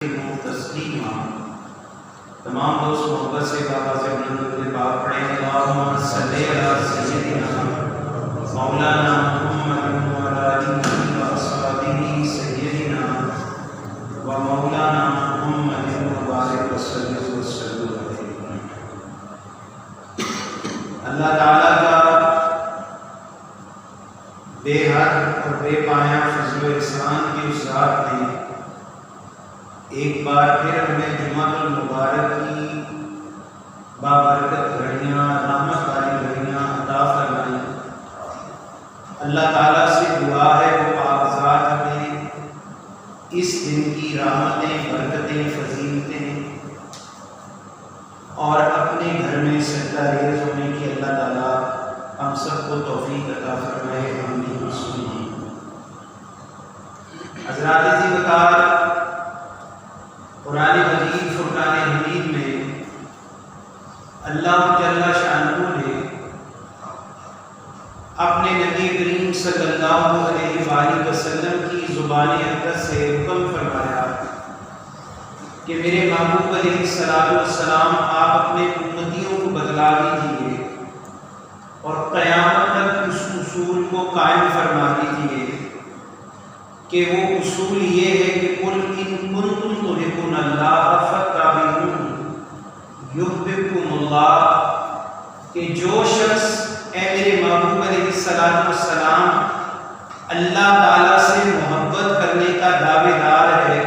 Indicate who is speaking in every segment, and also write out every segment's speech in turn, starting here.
Speaker 1: تسلیما۔ تمام دوست محبت سے بابا سے بلند پاک پڑھیں اللہم صلی علی سیدنا مولانا محمد وعلی آلہ وصحبہ سیدنا و مولانا محمد وبارک وسلم علیہ۔ اللہ تعالیٰ کا بے حد اور بے پایہ فضل و احسان کی اس ذات نے ایک بار پھر ہمیں جمعہ المبارک کی بابرکت گھڑیاں، رحمت والی گھڑیاں عطا فرمائی۔ اللہ تعالیٰ سے دعا ہے وہ پاک ذات ہمیں اس دن کی رحمتیں، برکتیں، فضیلتیں اور اپنے گھر میں سجدہ ریز ہونے کی اللہ تعالیٰ ہم سب کو توفیق عطا فرمائے۔ آمین سنیں۔ حضرات عزیز وقار، قرآن مجید فرقان حمید میں اللہ جل شانہ نے اپنے نبی کریم صلی اللہ علیہ وآلہ وسلم کی زبان اقدس سے حکم فرمایا کہ میرے محبوب علیہ السلام آپ اپنے امتیوں کو بتلا دیجیے اور قیامت تک اس اصول کو قائم فرما دیجیے کہ وہ اصول یہ ہے کہ قل ان کنتم تحبون اللہ فاتبعونی یحببکم اللہ، کہ جو شخص اے میرے محبوب علیہ السلام اللہ تعالیٰ سے محبت کرنے کا دعوے دار ہے،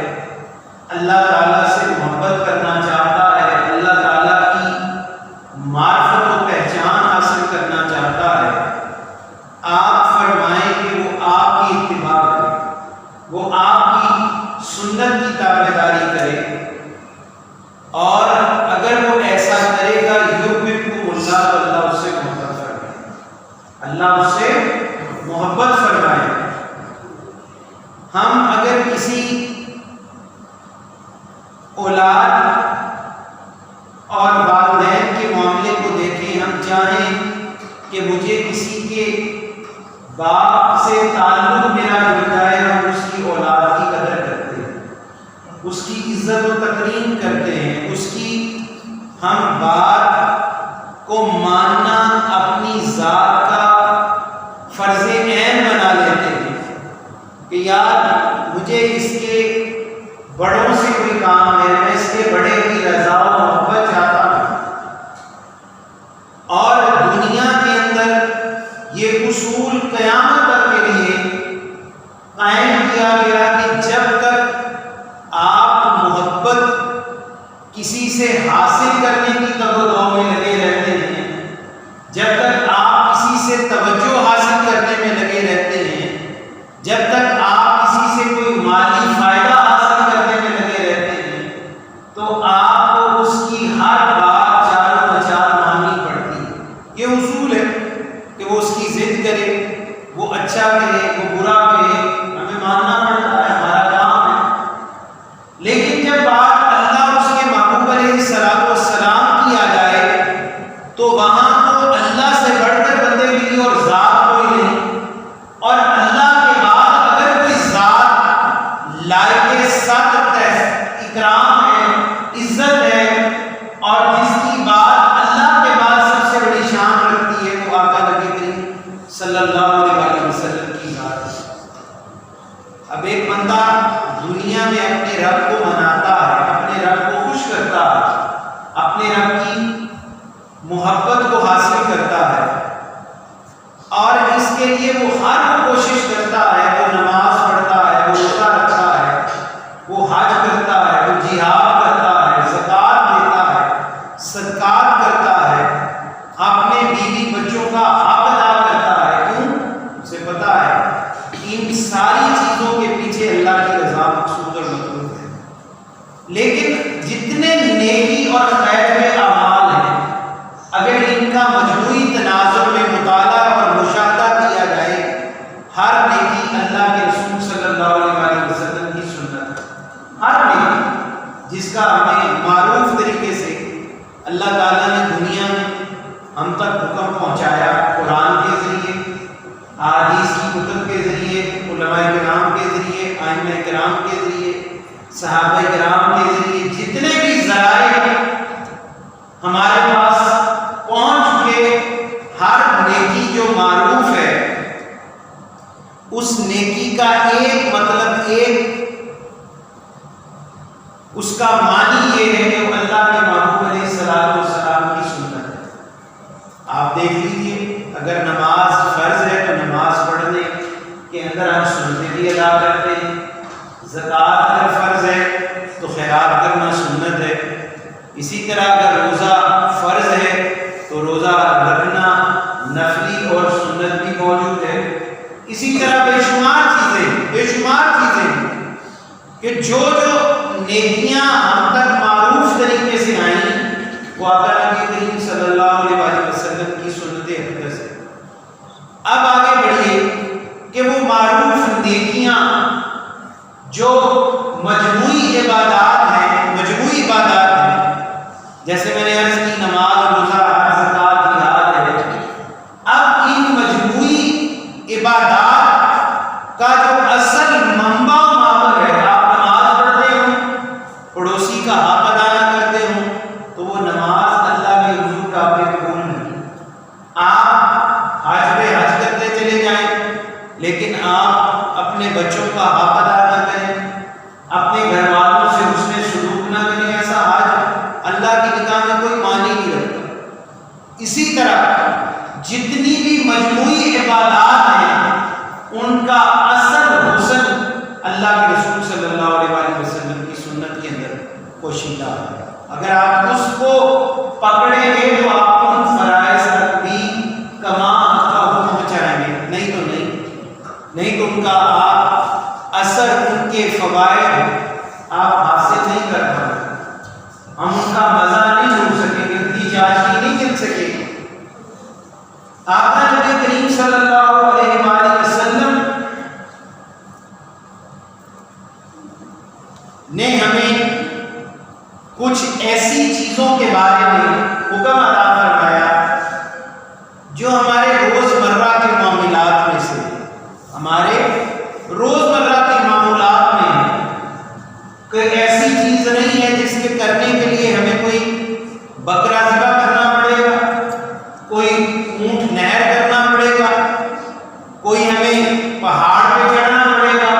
Speaker 1: اللہ تعالیٰ سے محبت کرنا چاہتا ہے، اللہ تعالیٰ کی معرفت و پہچان حاصل کرنا چاہتا ہے، آپ فرمائیں کہ وہ آپ کی اتباع کرے، وہ آپ کی سنت کی تابعداری کرے، اور اگر وہ ایسا کرے گا یحببکم اللہ تو اللہ اس سے محبت فرمائے، اللہ اس سے محبت فرمائے۔ ہم اگر کسی اولاد اور والدین کے معاملے کو دیکھیں، ہم چاہیں کہ مجھے کسی کے باپ سے تعلق میرا جڑ جائے، ہم اس کی اولاد کی قدر کرتے ہیں، اس کی عزت و تکریم کرتے ہیں، اس کی ہم بات کو ماننا اپنی ذات کا فرض عین بنا لیتے ہیں کہ یار مجھے اس کے بڑوں سے کوئی کام ہے، میں اس کے بڑے کی رضا و محبت چاہتا ہوں۔ اور دنیا کے اندر یہ اصول قیامت تک کے لیے قائم کیا گیا کہ جب تک آپ محبت کسی سے حاصل کرنے کی توقع میں لگے رہتے ہیں، جب تک آپ کسی سے توجہ حاصل کرنے میں لگے رہتے ہیں، جب تک آپ کسی سے کوئی مالی فائدہ حاصل کرنے میں لگے رہتے ہیں، تو آپ کو اس کی ہر بات چار و چار ماننی پڑتی ہے۔ یہ اصول ہے کہ وہ اس کی ضد کرے، وہ اچھا کہے، وہ برا کہے، ہمیں ماننا پڑتا ہے، ہمارا کام ہے۔ لیکن جب بات اللہ اس کے محبوب علیہ السلام کی آ جائے تو وہاں تو اللہ سے بڑھ کر بندگی اور ذات کوئی نہیں، اور اللہ کے بعد اگر کوئی ذات لائق سخت اکرام ہے، عزت ہے، اور جس کی بات اللہ کے بعد سب سے بڑی شان رکھتی ہے، وہ آقا نبی کریم صلی اللہ علیہ وسلم کی ذات ہے۔ اب ایک بندہ دنیا میں اپنے رب کو مناتا ہے، اپنے رب کو خوش کرتا ہے، اپنے رب کی محبت کو حاصل کرتا ہے، اور اس کے لیے وہ ہر کوشش کرتا ہے، وہ نماز پڑھتا ہے، وہ روزہ رکھتا ہے، وہ حج کرتا ہے، وہ جہاد کرتا ہے، زکوٰۃ دیتا ہے، صدقات کرتا ہے، اپنے بیوی بچوں کا حق ادا کرتا ہے۔ کیوں؟ اسے پتا ہے ان ساری چیزوں کے پیچھے اللہ کی رضا مقصود اور مطلوب ہے۔ لیکن جتنے نیکی اور خیر کے اعمال ہیں، اگر ان کا مجموعی تناظر میں مطالعہ اور مشاہدہ کیا جائے، ہر نیکی اللہ کے رسول صلی اللہ علیہ وسلم کی سنت ہے، ہر نیکی جس کا ہمیں معروف طریقے سے اللہ تعالیٰ نے دنیا میں ہم تک حکم پہنچایا، قرآن کے ذریعے، احادیث کی کتب کے ذریعے، علماء کرام کے ذریعے، ائمہ کرام کے ذریعے، صحابہ کرام کے ذریعے جتنے بھی ذرائع ہمارے پاس پہنچ چکے، ہر نیکی جو معروف ہے اس نیکی کا ایک مطلب، ایک اس کا معنی یہ ہے کہ وہ اللہ کے محبوب علیہ السلام کی سنت ہے۔ آپ دیکھ لیجیے، اگر نماز فرض ہے تو نماز پڑھنے کے اندر ہم سنتیں بھی ادا کرتے ہیں، زکوٰۃ اگر فرض ہے تو خیرات کرنا سنت ہے، اسی طرح اگر روزہ فرض ہے تو روزہ رکھنا نفلی اور سنت بھی موجود ہے۔ اسی طرح بے شمار چیزیں کہ جو نیکیاں ہم تک معروف طریقے سے آئیں وہ آقا نبی کریم صلی اللہ علیہ وسلم کی سنت اقدس ہے۔ اب آگے بڑھیے کہ وہ معروف نیکیاں جو مجموعی عبادات ہیں، جیسے میں نے عرض کی نماز، روزہ، زکوٰۃ، جہاد ہے۔ اب ان مجموعی عبادات کا جو اصل منبع و ماور ہے، آپ نماز پڑھتے ہوں، پڑوسی کا حق ادا نہ کرتے ہوں تو وہ نماز اللہ کے حضور قابل قبول نہیں۔ آپ حج کرتے چلے جائیں لیکن آپ اپنے بچوں کا حق ادا نہ کریں، اپنے گھر والوں سے حسن سلوک نہ کریں، ایسا حج اللہ کی نگاہ میں کوئی معنی نہیں رکھتا۔ اسی طرح جتنی بھی مجموعی عبادات ہیں ان کا اصل حسن اللہ کے رسول صلی اللہ علیہ وسلم کی سنت کے اندر پوشیدہ ہے۔ اگر آپ اس کو پکڑیں گے تو آپ ان فرائض تک بھی کمال کا حکم پہنچائیں گے، نہیں تو ان کا آپ اثر، ان کے فوائد آپ حاصل نہیں کر پائیں، ہم ان کا مزہ نہیں لوٹ سکیں گے، ان کی چاشنی نہیں چل سکے گی۔ آقا نبی کریم صلی اللہ علیہ وآلہ وسلم نے ہمیں کچھ ایسی چیزوں کے بارے میں حکم عطا فرمایا جو ہمارے روزمرہ کے معاملات میں سے، ہمارے روزمرہ کے معمولات میں کوئی ایسی چیز نہیں ہے جس کے کرنے کے لیے ہمیں کوئی بکرا ذبح کرنا پڑے گا، کوئی اونٹ نہر کرنا پڑے گا، کوئی ہمیں پہاڑ پہ چڑھنا پڑے گا،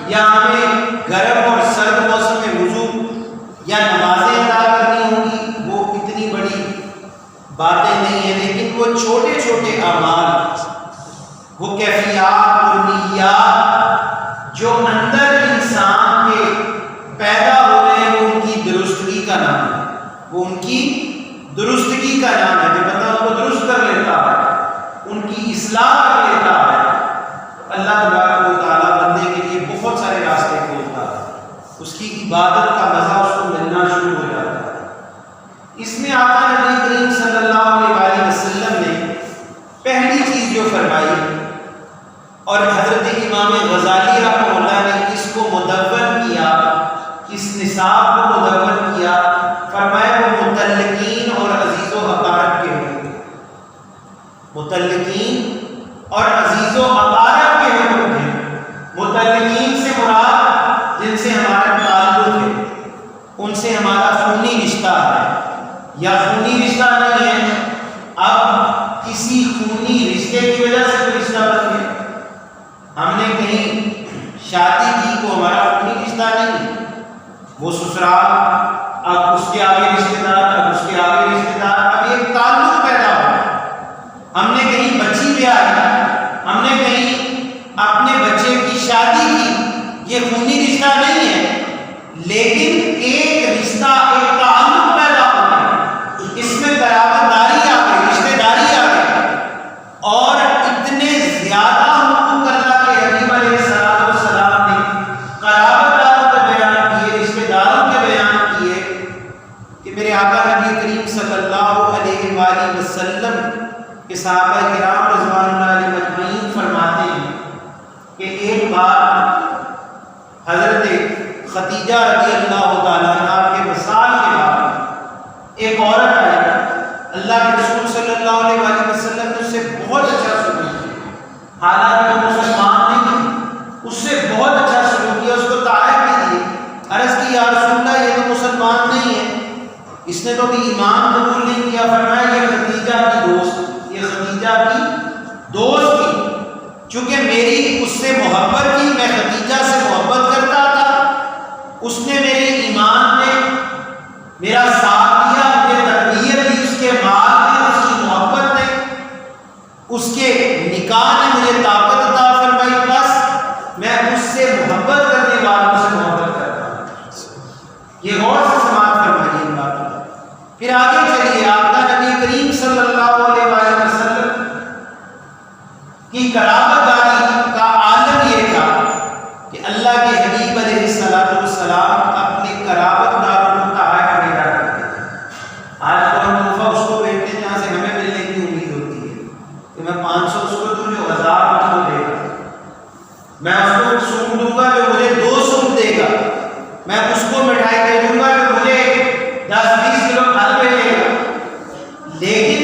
Speaker 1: یا ہمیں گرم اور سرد موسم میں وضو یا نمازیں ادا کرنی ہوں گی۔ وہ اتنی بڑی باتیں نہیں ہیں، لیکن وہ چھوٹے چھوٹے اعمال، وہ کیفیات اور نیات جو اندر انسان کے پیدا ہو رہے ہیں، وہ ان کی درستگی کا نام ہے، وہ ان کی درستگی کا نام ہے۔ جو بندہ ان کو درست کر لیتا ہے، ان کی اصلاح کر لیتا ہے، اللہ تبارک و تعالیٰ بندے کے لیے بہت سارے راستے کھولتا ہے، اس کی عبادت کا مزہ اس کو ملنا شروع ہو جاتا ہے۔ اس میں آقا نبی کریم صلی اللہ علیہ وسلم نے پہلی چیز جو فرمائی، اور حضرت امام غزالی رحمہ اللہ نے اس کو مدون کیا، اس نصاب کو مدون کیا، فرمایا وہ متعلقین اور عزیز و اقارب کے حقوق، متعلقین اور عزیز و اقارب کے حقوق ہیں۔ متعلقین سے مراد جن سے ہمارا تعلق ہے، ان سے ہمارا خونی رشتہ ہے یا خونی رشتہ نہیں ہے، اب کسی خونی رشتے کی وجہ سے کوئی رشتہ بن گیا، ہم نے کہیں شادی کی تو ہمارا خونی رشتہ نہیں، وہ سسرال، اب اس کے آگے رشتے دار، اب اس کے آگے رشتے دار، اب ایک تعلق پیدا ہوا۔ ہم نے کہیں بچی بیاہی، ہم نے کہیں اپنے بچے کی شادی کی، یہ خونی رشتہ نہیں ہے، لیکن ایک رشتہ، ایک تعلق پیدا ہو گیا، اس میں قرابت داری آ گئی، رشتے داری آ گئی، اور اتنے زیادہ حقوق اللہ کے حبیب علیہ السلام نے قرابت داروں کا بیان کیے، رشتے داروں کے بیان کیے، کہ میرے آقا نبی کریم صلی اللہ علیہ وآلہ وسلم کہ صحابہ کرام رضوان اللہ علیہ مجمعین فرماتے ہیں کہ ایک بار حضرت خدیجہ رضی اللہ تعالیٰ عنہ کے وصال کے بعد ایک عورت آئی، اللہ کے رسول صلی اللہ علیہ وسلم نے اس سے بہت اچھا سلوک کیا، حالانکہ وہ مسلمان نہیں، اس سے بہت اچھا سلوک کیا، اس کو تعارف بھی دی، عرض اس نے تو بھی ایمان قبول نہیں کیا. فرمایا یہ خدیجہ کی دوست، یہ خدیجہ کی دوست تھی. چونکہ میری اس سے محبت تھی، میں خدیجہ سے محبت کرتا تھا، اس نے میرے ایمان میں میرا ساتھ دیا، مجھے تربیت دی، اس کے مال نے، اس کی محبت نے، اس کے نکاح نے مجھے طاقت عطا فرمائی. بس میں اس سے محبت کرنے والوں سے محبت کرتا ہوں. یہ غور سے سماعت فرمائیے ان باتوں کا. پھر آگے چلیے. آپ کا نبی کریم صلی اللہ علیہ وآلہ وسلم کی قرابت داری کا عالم یہ تھا کہ اللہ کے حبیب علیہ السلام اپنے قرابت داروں کو تحائف بھیجا کرتے تھے. آج تو ہم تحفہ اس کو بھیجتے ہیں جہاں سے ہمیں ملنے کی امید ہوتی ہے کہ میں 500 اس کو دوں جو 1000 مجھ کو دے گا، میں اس کو سونٹ دوں گا جو مجھے 2 سونٹ دے گا، میں اس کو مٹھائی دے دوں گا جو مجھے 10-20 کلو پھل بھیجے گا. لیکن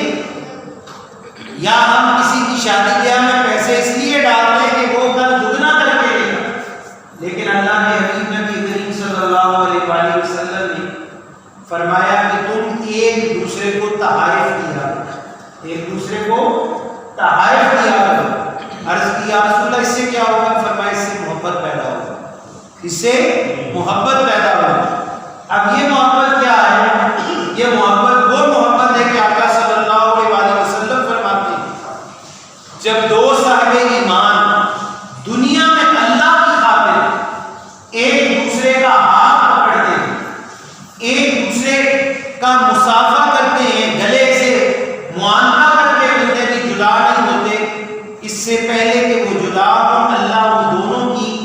Speaker 1: یا ہم کسی کی شادی بیاہ میں پیسے اس لیے ڈالتے ہیں کہ وہ کل دگنا کر کے دے گا. لیکن اللہ کے حبیب نبی کریم صلی اللہ علیہ وآلہ وسلم نے فرمایا کہ تم ایک دوسرے کو تحائف دیا کرو، ایک دوسرے کو تحائف دیا کرو. عرض کی یا رسول اللہ اس سے کیا ہوگا؟ فرمایا اس سے محبت پیدا ہوگا، اس سے محبت پیدا ہوگا. اب یہ محبت کیا ہے؟ یہ محبت وہ محبت ہے کہ آقا صلی اللہ علیہ وآلہ وسلم فرماتے ہیں جب دو صاحب ایمان دنیا میں اللہ کی خاطر ایک دوسرے کا ہاتھ پکڑتے ہیں، ایک دوسرے کا مصافحہ کرتے ہیں، گلے سے معانقہ کر کے ملتے بھی جدا نہیں ہوتے، اس سے پہلے کہ وہ جدا ہوں اللہ ان دونوں کی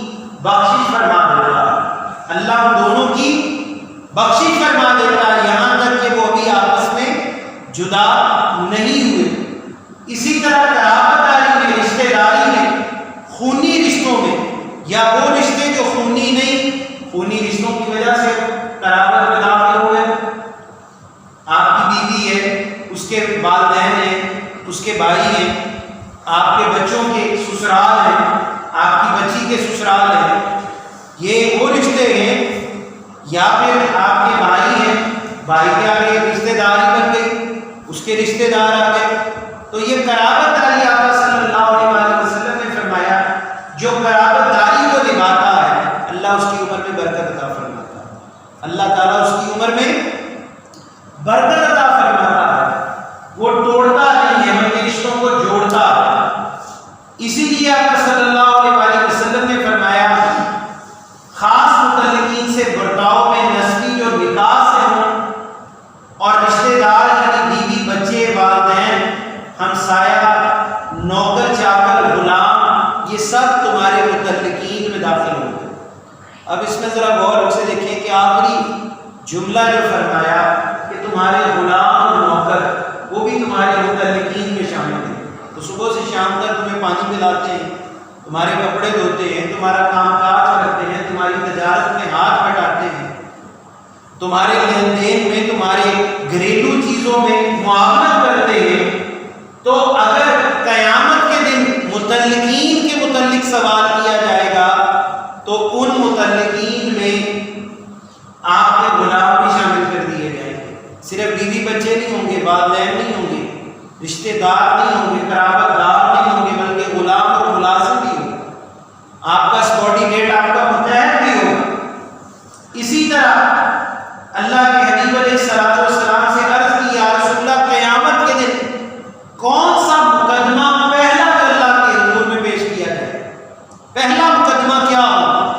Speaker 1: بخشش فرما دیتا ہے. اللہ ان دونوں کی بخشش فرما دیتا ہے یہاں تک کہ وہ ابھی آپس میں جدا نہیں ہوئے. اسی طرح قرابت داری میں، رشتہ داری میں، خونی رشتوں میں، یا وہ رشتے جو خونی نہیں، خونی رشتوں کی وجہ سے قرابت میں داخل ہوئے. آپ کی بیوی ہے، اس کے والدین ہیں، اس کے بھائی ہیں، آپ کے بچوں کے سسرال ہیں، آپ کی بچی کے سسرال ہیں، یہ وہ رشتے ہیں. یا پھر آپ کے بھائی ہیں، بھائی کے آگے رشتہ داری بن گئی، اس کے رشتہ دار آ گئے. تو یہ قرابت داری آقا صلی اللہ علیہ وآلہ وسلم نے فرمایا جو قرابت داری کو نبھاتا ہے اللہ اس کی عمر میں برکت عطا فرماتا ہے. اللہ تعالیٰ اس کی عمر میں برکت عطا فرماتا ہے. وہ توڑتا نہیں ہے بلکہ رشتوں کو جوڑتا ہے. اسی لیے آقا صلی اللہ علیہ وآلہ وسلم نے فرمایا خاص متعلقین سے برتاؤ میں نسلی جو نکاح سے ہوں اور رشتہ دار یعنی بیوی، بچے، والدین، ہمسایہ، نوکر چاکر، غلام، یہ سب تمہارے متعلقین میں داخل ہوں گے. اب اس میں ذرا غور سے دیکھیں کہ آخری جملہ جو فرمایا کہ تمہارے غلام اور نوکر وہ بھی تمہارے متعلقین میں شامل ہیں. تو صبح سے شام تک تمہیں پانی پلاتے ہیں، تمہارے کپڑے دھوتے ہیں، تمہارا کام کاج کرتے ہیں، تمہاری تجارت میں ہاتھ بٹاتے ہیں، تمہارے لین دین میں، تمہارے گھریلو چیزوں میں معاونت کرتے ہیں. تو اگر قیامت کے دن متعلقین کے متعلق سوال کیا جائے گا تو ان متعلقین میں آپ کے غلام بھی شامل کر دیے جائیں گے. صرف بیوی بچے نہیں ہوں گے، والدین نہیں ہوں گے، رشتہ دار نہیں ہوں گے، قرابت دار نہیں ہوں گے، بلکہ غلام اور ملازم بھی ہوں گے. آپ کا سبارڈینیٹ آپ کا متحد بھی ہوگا. اسی طرح اللہ کے حبیب علیہ السلام سے عرض کی یا رسول اللہ قیامت کے دن کون سا مقدمہ پہلا جو اللہ کے حضور میں پیش کیا جائے؟ پہلا مقدمہ کیا ہوگا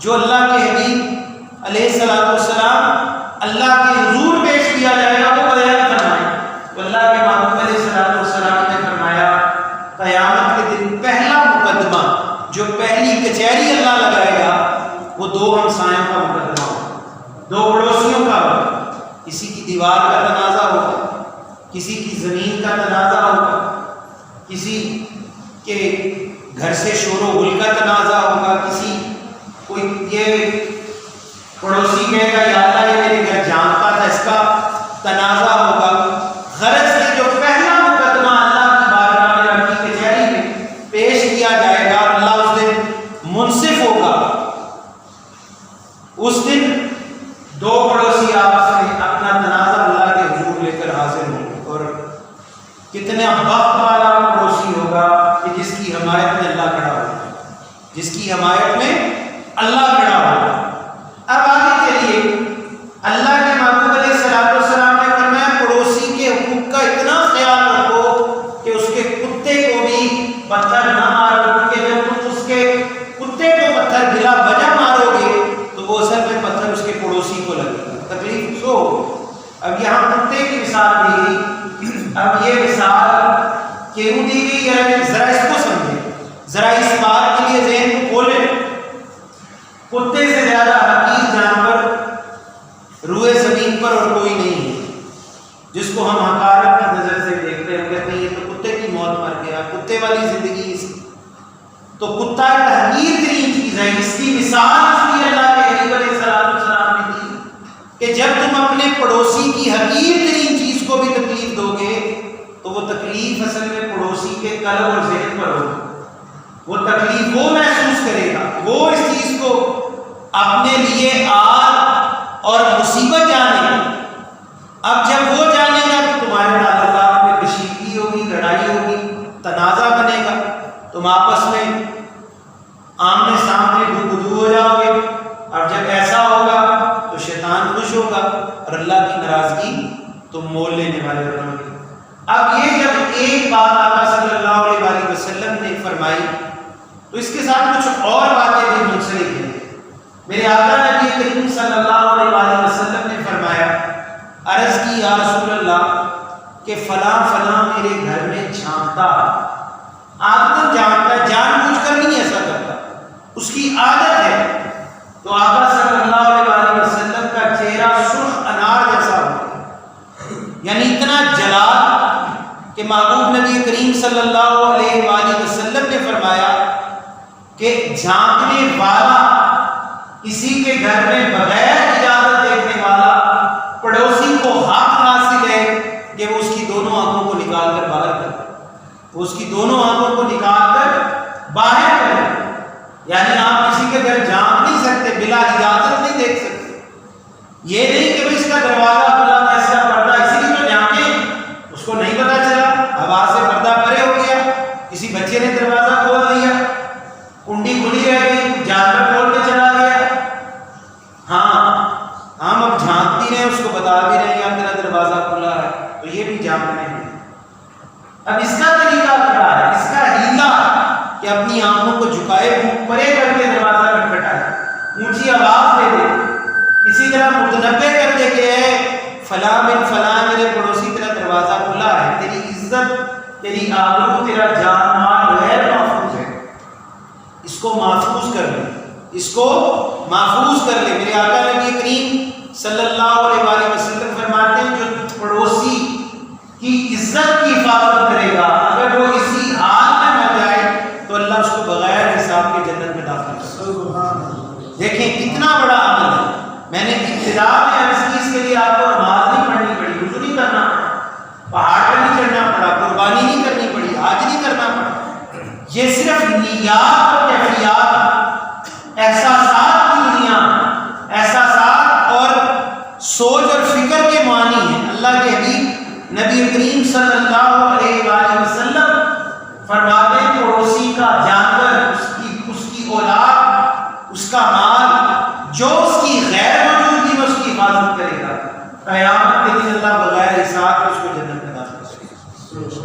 Speaker 1: جو اللہ کے حبیب علیہ السلام اللہ کے حضور پیش کیا جائے گا وہ بیان فرمائیں. تو اللہ کے محبوب علیہ السلام نے فرمایا قیامت کے دن پہلا مقدمہ جو پہلی کچہری اللہ لگائے گا وہ 2 ہمسایوں کا مقدمہ ہوگا، 2 پڑوسیوں کا ہوگا. کسی کی دیوار کا تنازع ہوگا، کسی کی زمین کا تنازع ہوگا، کسی کے گھر سے شور و غل کا تنازع ہوگا، کسی کوئی یہ پڑوسی کہے گا یا اللہ یہ میرے گھر جانتا تھا اس کا تنازع ہوگا. غرض کہ جو پہلا مقدمہ اللہ کی بارگاہ میں رب کی کچہری میں پیش کیا جائے گا اللہ اس دن منصف ہوگا. اس دن 2 پڑوسی آپس میں اپنا تنازع جس کی حمایت میں اللہ کھڑا ہوگا۔ اب آگے چلیے، اللہ کے محبوب علیہ السلام نے فرمایا پڑوسی کے حقوق کا اتنا خیال رکھو کہ اس کے کتے کو بھی پتھر نہ مارو، کیونکہ جب تم اس کے کتے کو پتھر بلا وجہ مارو گے تو وہ اصل میں پتھر اس کے پڑوسی کو لگے گا، تکلیف سو۔ اب یہاں کتے کی مثال دی گئی، اب یہ مثال کیوں دی گئی ہے؟ ذرا اس کو سمجھیں، ذرا اس بات کے لیے ذہن کو کھولیں۔ کتے سے زیادہ حقیر جانور روئے زمین پر اور کوئی نہیں ہے، جس کو ہم حقارت کی نظر سے دیکھتے ہیں، کہتے ہیں یہ تو کتے کی موت مر گیا، کتے والی زندگی اس کی۔ تو کتا ایک حقیر ترین چیز ہے، اس کی مثال اس لیے اللہ کے حبیب علیہ السلام نے دی کہ جب تم اپنے پڑوسی کی حقیر ترین چیز کو بھی تکلیف دو گے تو وہ تکلیف اصل میں پڑوسی کے قلب اور ذہن پر ہوگی، وہ تکلیف وہ محسوس کرے گا، وہ اس چیز کو اپنے لیے آر اور مصیبت جانے گا۔ اب جب وہ جانے گا تو تمہارے تعلقات میں کشیدگی ہوگی، لڑائی ہوگی، تنازع بنے گا، تم آپس میں آمنے سامنے گفتگو ہو جاؤ گے، اور جب ایسا ہوگا تو شیطان خوش ہوگا اور اللہ کی ناراضگی تم مول لینے والے بنو گے۔ اب یہ جب ایک بات آقا صلی اللہ علیہ وسلم نے فرمائی تو اس کے ساتھ کچھ اور باتیں بھی منسلک ہیں۔ میرے آقا نبی کریم صلی اللہ علیہ وسلم نے فرمایا، عرض کی یا رسول اللہ کہ فلاں فلاں میرے گھر میں جھانکتا، عادت جھانکتا ہے، جان بوجھ کر نہیں ایسا کرتا، اس کی عادت ہے۔ تو آقا صلی اللہ علیہ وسلم کا چہرہ سرخ انار جیسا ہو گیا، یعنی اتنا جلال کہ محبوب نبی کریم صلی اللہ علیہ وسلم نے فرمایا کہ جھانکنے والا، کسی کے گھر میں بغیر اجازت دیکھنے والا پڑوسی کو حق حاصل ہے کہ وہ اس کی دونوں آنکھوں کو نکال کر باہر کرے، وہ اس کی دونوں آنکھوں کو نکال کر باہر کرے۔ یعنی آپ کسی کے گھر جھانک نہیں سکتے، بلا اجازت نہیں دیکھ سکتے۔ یہ نہیں کہ اس کا دروازہ کھلا تھا، اس کا پردہ اسی لیے تو جھانکے، اس کو نہیں پتا چلا، ہوا سے پردہ پرے ہو گیا، کسی بچے نے دروازہ کھول دیا، کنڈی کھلی رہ گئی، جانور کھول کے چلا گیا۔ ہاں ہم اب جھانکتی رہے، اس کو بتا بھی رہے ہیں اب تیرا دروازہ کھلا ہے، تو یہ بھی جھانکنے ہیں۔ اب اس کا طریقہ کیا ہے؟ اس کا ہیلا کہ اپنی آنکھوں کو جھکائے، منہ پرے کر کے دروازہ کھٹکھٹائے، اونچی آواز دے دے، اسی طرح متنبع کر دے کہ اے فلاں بن فلاں میرے پڑوسی تیرا دروازہ کھلا ہے، تیری عزت، تیری آبرو، تیرا جان مال غیر محفوظ ہے، اس کو محفوظ کر لے، اس کو محفوظ کر لے۔ میرے آقا نبی کریم صلی اللہ علیہ وسلم فرماتے ہیں جو پڑوسی کی عزت کی حفاظت کرے گا، اگر وہ اسی حال میں مر جائے تو اللہ اس کو بغیر حساب کے جنت میں داخل کرے گا۔ دیکھیں کتنا بڑا عمل ہے۔ میں نے ابتدا میں عرض کی اس کے لیے آپ کو نماز نہیں پڑھنی پڑی، وضو نہیں کرنا پڑا، پہاڑ پر نہیں چڑھنا پڑا، قربانی نہیں کرنی پڑی، حج نہیں کرنا پڑا، یہ صرف نیات اور کیفیات، احساسات کی دنیا، احساسات اور سوچ اور فکر کے معنی ہیں۔ اللہ کے حبیب نبی کریم صلی اللہ علیہ وسلم فرماتے ہیں پڑوسی کا جانور، اس کی اولاد، اس کا مال، جو اس کی غیر موجودگی میں اس کی حفاظت کرے گا، قیامت کے دن اللہ بغیر حساب کے اس کو جنت میں داخل کرے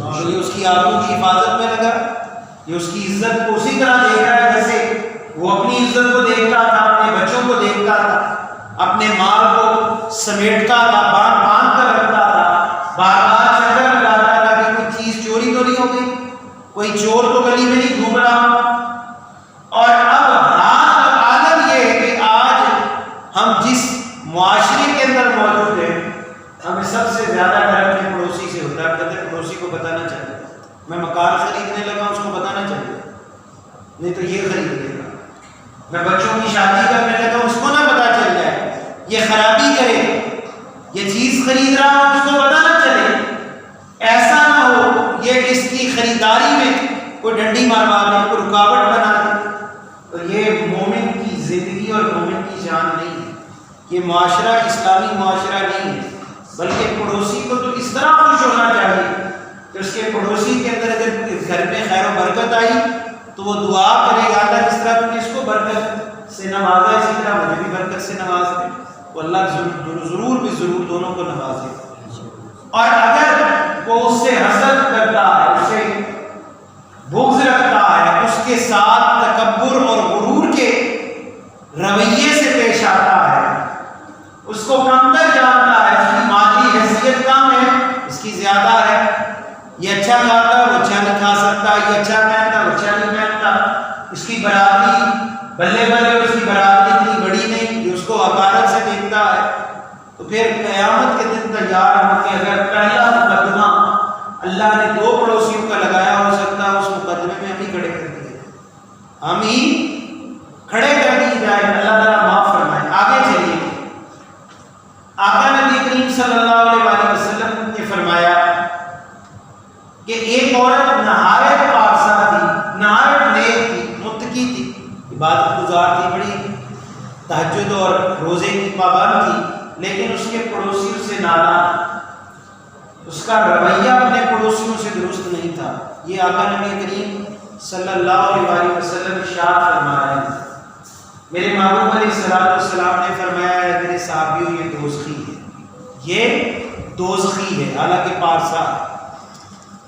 Speaker 1: گا۔ یہ اس کی آبرو کی حفاظت میں لگا، یہ اس کی عزت کو اسی طرح دیکھ رہا ہے جیسے وہ اپنی عزت کو دیکھتا تھا، اپنے بچوں کو دیکھتا تھا، اپنے مال کو سمیٹتا تھا، باندھ کر رکھتا تھا، بار بار چکر لگاتا تھا کہ کوئی چیز چوری تو نہیں ہو گئی، کوئی چور تو گلی میں نہیں گھوم رہا۔ اور اب حال اور عالم یہ ہے کہ آج ہم جس معاشرے کے اندر موجود ہیں، ہمیں سب سے زیادہ ڈر اپنے پڑوسی سے ہوتا ہے۔ کہتے پڑوسی کو بتانا چاہیے، میں مکان خریدنے لگا اس کو بتانا چاہیے، نہیں تو یہ خرید لے گا، میں بچوں کی شادی کرنے لگا اس کو نہ پتا چل جائے، یہ خرابی کرے، یہ چیز خرید رہا ہوں اس کو پتا نہ چلے، ایسا نہ ہو یہ اس کی خریداری میں کوئی ڈنڈی ماروا دے، کوئی رکاوٹ بنا دے۔ تو یہ مومن کی زندگی اور مومن کی جان نہیں ہے، یہ معاشرہ اسلامی معاشرہ نہیں ہے، بلکہ پڑوسی کو تو اس طرح خوش ہونا چاہیے کہ اس کے پڑوسی کے اندر اگر گھر میں خیر و برکت آئی تو تو وہ دعا کرے یا اللہ جس طرح تم نے اس کو برکت سے نوازا اسی طرح مجھے بھی برکت سے نواز دے، تو اللہ ضرور بھی ضرور دونوں کو نوازے۔ اور اگر وہ اس سے حسد کرتا ہے، اس سے بغض رکھتا ہے، اس کے ساتھ تکبر اور غرور کے رویے سے پیش آتا ہے، اس کو کمتر جانتا ہے، اس کی مالی حیثیت کم ہے، اس کی زیادہ ہے، یہ اچھا کھاتا ہے وہ اچھا نہیں کھا سکتا، یہ اچھا پہنتا ہے وہ اچھا نہیں پہنتا، اس کی برادری بلے بلے، اس کی برادری اتنی بڑی نہیں، جو اس کو حقارت سے دیکھتا ہے، تو پھر قیامت کے دن تیار ہو کے اگر پہلا مقدمہ اللہ نے 2 پڑوسیوں کا لگایا ہو سکتا ہے، اس مقدمے میں ہم ہی کھڑے کر دیے، ہم ہی کھڑے کر دیے جائے، اللہ تعالیٰ معاف فرمائے۔ آگے چلیے، آقا نبی کریم صلی اللہ علیہ وسلم نے فرمایا کہ ایک عورت نہایت پارسا تھی، نہایت نیک تھی، متقی تھی، عبادت گزار تھی، بڑی تہجد اور روزے کی پابند تھی، لیکن اس کے پڑوسیوں سے ناراض، اس کا رویہ اپنے پڑوسیوں سے درست نہیں تھا۔ یہ آقا نبی کریم صلی اللہ علیہ وسلم ارشاد فرما رہے ہیں۔ میرے محبوب علیہ السلام نے فرمایا ہے میرے صحابیوں یہ دوزخی ہے، یہ دوزخی ہے، حالانکہ پارسا۔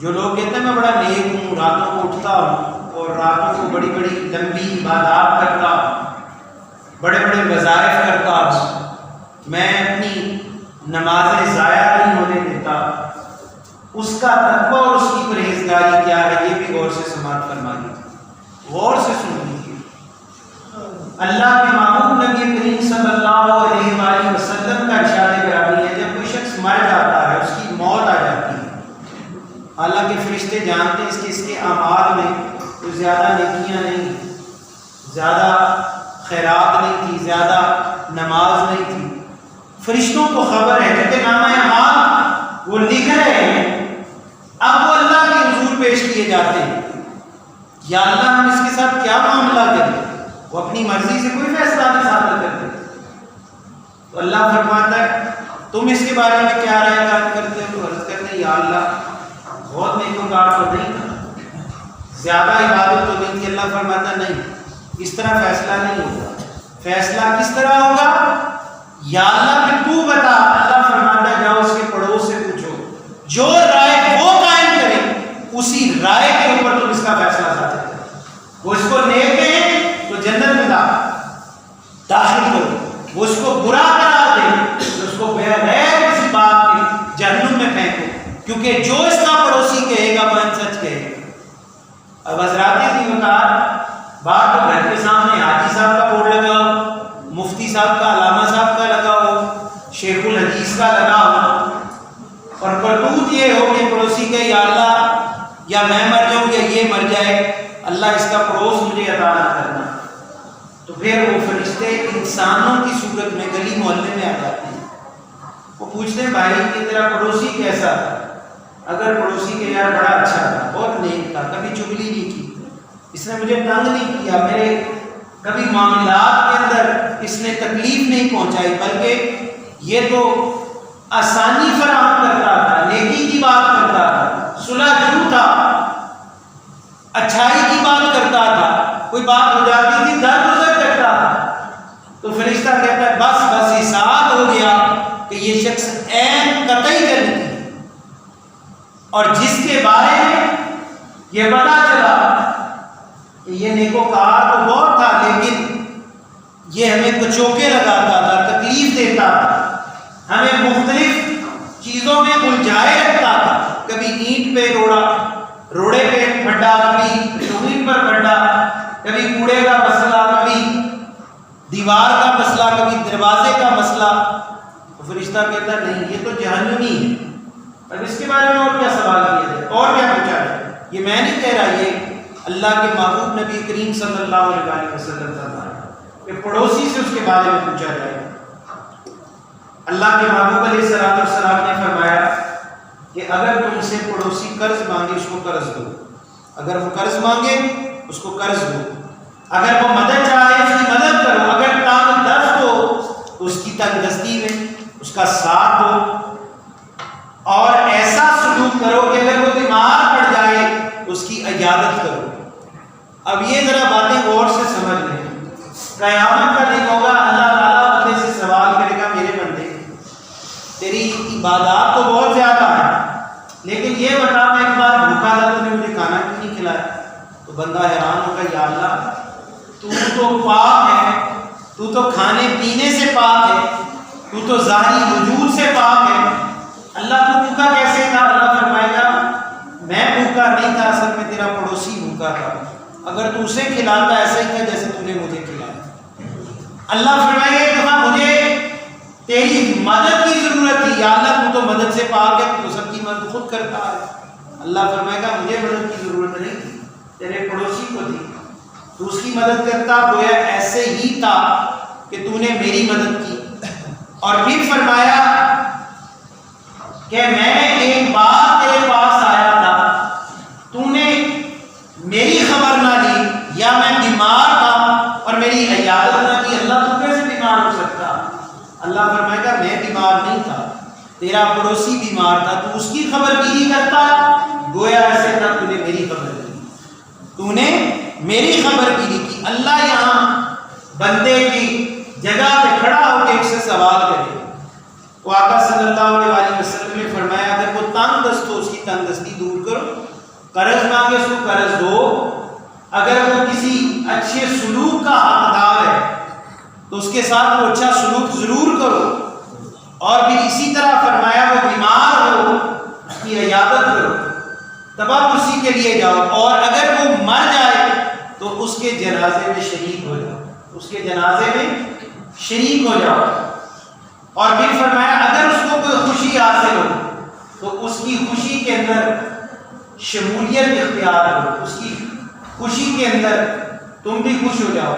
Speaker 1: جو لوگ کہتے ہیں میں بڑا نیک ہوں، راتوں کو اٹھتا ہوں اور راتوں کو بڑی بڑی لمبی عبادات کرتا ہوں، بڑے بڑے وظائف کرتا ہوں، میں اپنی نمازیں ضائع نہیں ہونے دیتا، اس کا تقویٰ اور اس کی پرہیزگاری کیا ہے، یہ بھی غور سے سماعت فرما لیجیے، غور سے سن لیجیے۔ اللہ کے محبوب نبی کریم صلی اللہ علیہ وآلہ وسلم کا ارشاد گرامی ہے جب کوئی شخص مر جاتا ہے، اس کی موت آ جاتی ہے، حالانکہ فرشتے جانتے ہیں اس کے اعمال میں کوئی زیادہ نیکیاں نہیں، زیادہ خیرات نہیں تھی، زیادہ نماز نہیں تھی، فرشتوں کو خبر ہے کیونکہ نامہ اعمال وہ لکھ رہے ہیں، اب وہ اللہ کے حضور پیش کیے جاتے ہیں، یا اللہ ہم اس کے ساتھ کیا معاملہ کریں، وہ اپنی مرضی سے کوئی فیصلہ نہیں صادر کرتے، تو اللہ فرماتا ہے تم اس کے بارے میں کیا رائے قائم کرتے ہو، تو عرض کرتے ہیں یا اللہ بہت نیکوکار تو نہیں تھا، زیادہ عبادت تو نہیں تھی، اللہ فرماتا نہیں اس طرح فیصلہ نہیں ہوگا، فیصلہ کس طرح ہوگا، یا اللہ پھر تو بتا، اللہ فرماتا ہے جاؤ اس کے پڑوس سے پوچھو، جو رائے وہ قائم کرے اسی رائے کے اوپر تم اس کا فیصلہ صادر کرو، وہ اس کو نیک ہے تو جنت میں داخل کرو، وہ اس کو برا قرار دے تو اس کو بغیر کسی بات کے جہنم میں پھینکو، کیونکہ جو اس کا پڑوسی کہے گا وہ سچ کہے گا۔ اب حضرات کی وقار بات تو گھر کے سامنے حاجی صاحب کا بورڈ لگاؤ، مفتی صاحب کا، علامہ صاحب کا لگاؤ، شیخ الحدیث کا لگاؤ، اور کرتوت یہ ہو کہ پڑوسی کہ یا اللہ یا میں مر جاؤں یا یہ مر جائے، اللہ اس کا پڑوس مجھے عطا نہ کرنا، تو پھر وہ فرشتے انسانوں کی صورت میں گلی محلے میں آ جاتے ہیں، وہ پوچھتے ہیں بھائی کہ تیرا پڑوسی کیسا تھا، اگر پڑوسی کے یار بڑا اچھا تھا، بہت نیک تھا، کبھی چگلی نہیں کی، اس نے مجھے تنگ نہیں کیا، میرے کبھی معاملات کے اندر اس نے تکلیف نہیں پہنچائی، بلکہ یہ تو آسانی فراہم کرتا تھا، نیکی کی بات کرتا تھا، صلح جو تھا، اچھائی کی بات کرتا تھا، کوئی بات ہو جاتی تھی درگزر کرتا تھا، تو فرشتہ کہتا ہے بس حساب ہو گیا کہ یہ شخص عین قطعی جنتی ہے، اور جس کے بارے میں یہ پتا چلا کہ یہ نیکوکار تو بہت تھا لیکن یہ ہمیں کچوکے لگاتا تھا، تکلیف دیتا تھا، ہمیں مختلف چیزوں میں الجھائے رکھتا تھا، کبھی اینٹ پہ روڑے پہ پھڈا، کبھی زمین پر پھڈا، کبھی کوڑے کا مسئلہ، کبھی دیوار کا مسئلہ، کبھی دروازے کا مسئلہ، تو فرشتہ کہتا نہیں یہ تو جہنمی ہے، اب اس کے بارے میں اور کیا سوال کیا جائے، اور کیا پوچھا جائے، یہ میں نہیں کہہ رہا، یہ اللہ کے محبوب نبی کریم صلی اللہ علیہ وسلم فرمایا کہ پڑوسی سے اس کے بارے میں پوچھا جائے۔ اللہ کے محبوب علیہ السلام نے فرمایا کہ اگر تم سے پڑوسی قرض مانگے اس کو قرض دو، اگر وہ قرض مانگے اس کو قرض دو، اگر وہ مدد چاہے اس کی مدد کرو، اگر تنگ دست ہو تو اس کی تنگ دستی میں اس کا ساتھ دو، اور ایسا سلوک کرو کہ اگر وہ بیمار پڑ جائے تو اس کی عیادت کرو۔ اب یہ ذرا باتیں غور سے سمجھ لیں. قیامت کا دن ہوگا, اللہ تعالیٰ بندے سے سوال کرے گا, میرے بندے تیری عبادات تو بہت زیادہ ہیں لیکن یہ بتا میں ایک بار بھوکا تھا تو نے مجھے کھانا کیوں نہیں کھلایا؟ تو بندہ حیران ہوگا, یا اللہ تو پاک ہے, تو تو کھانے پینے سے پاک ہے, تو تو ظاہری وجود سے پاک ہے, اللہ تو بھوکا کیسے تھا؟ اللہ فرمائے گا میں بھوکا نہیں تھا, اصل میں تیرا پڑوسی بھوکا تھا, اگر تو اسے کھلاتا ایسا ہی تھا جیسے تو نے مجھے کھلایا. اللہ فرمائے گا ایک دفعہ مجھے تیری مدد کی ضرورت تھی, یا اللہ تو مدد سے پاک ہے, تو سب کی مدد خود کرتا ہے. اللہ فرمائے گا مجھے مدد کی ضرورت نہیں تھی, تیرے پڑوسی کو تھی, تو اس کی مدد کرتا, گویا ایسے ہی تھا کہ تو نے میری مدد کی. اور پھر فرمایا کہ میں ایک بار تیرے پاس آیا تھا, تو نے میری خبر نہ لی, یا میں بیمار تھا اور میری عیادت نہ کی. اللہ تو کیسے بیمار ہو سکتا؟ اللہ فرمائے گا میں بیمار نہیں تھا, تیرا پڑوسی بیمار تھا, تو اس کی خبر گیری کرتا, گویا ایسے تھا تو نے میری خبر گیری, تو نے میری خبر گیری کی. اللہ یہاں بندے کی جگہ پہ کھڑا ہو کے اس سے سوال کرے. وہ آقا صلی اللہ علیہ وسلم نے فرمایا اگر وہ تنگ دست ہو اس کی تنگ دستی دور کرو, قرض مانگے اس کو قرض دو, اگر وہ کسی اچھے سلوک کا حقدار ہے تو اس کے ساتھ وہ اچھا سلوک ضرور کرو. اور پھر اسی طرح فرمایا وہ بیمار ہو اس کی عیادت کرو, تباب اسی کے لیے جاؤ, اور اگر وہ مر جائے تو اس کے جنازے میں شریک ہو جاؤ, اس کے جنازے میں شریک ہو جاؤ. اور پھر فرمایا اگر اس کو کوئی خوشی حاصل ہو تو اس کی خوشی کے اندر شمولیت اختیار کرو, اس کی خوشی کے اندر تم بھی خوش ہو جاؤ.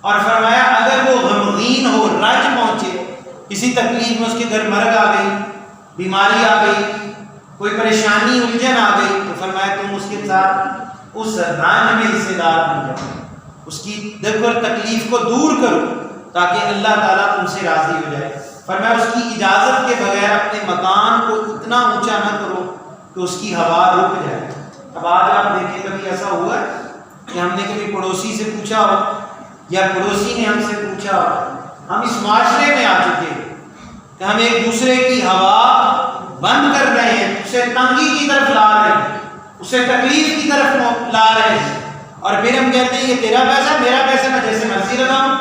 Speaker 1: اور فرمایا اگر وہ غمگین ہو, رنج پہنچے, کسی تکلیف میں اس کے گھر مرگ آ گئی, بیماری آ گئی, کوئی پریشانی الجھن آ گئی, تو فرمایا تم اس کے ساتھ اس رنج میں حصے دار بن جاؤ, اس کی دکھ اور تکلیف کو دور کرو تاکہ اللہ تعالیٰ تم سے راضی ہو جائے. فرمایا اس کی اجازت کے بغیر اپنے مکان کو اتنا اونچا نہ کرو کہ اس کی ہوا رک جائے. اب آج آپ دیکھیں کبھی ایسا ہوا ہے کہ ہم نے کبھی پڑوسی سے پوچھا ہو یا پڑوسی نے ہم سے پوچھا ہو, ہم اس معاشرے میں آ چکے کہ ہم ایک دوسرے کی ہوا بند کر رہے ہیں, اسے تنگی کی طرف لا رہے ہیں, اسے تکلیف کی طرف لا رہے ہیں, اور پھر ہم کہتے ہیں یہ تیرا پیسہ میرا پیسہ میں جیسے مرضی لگاؤں,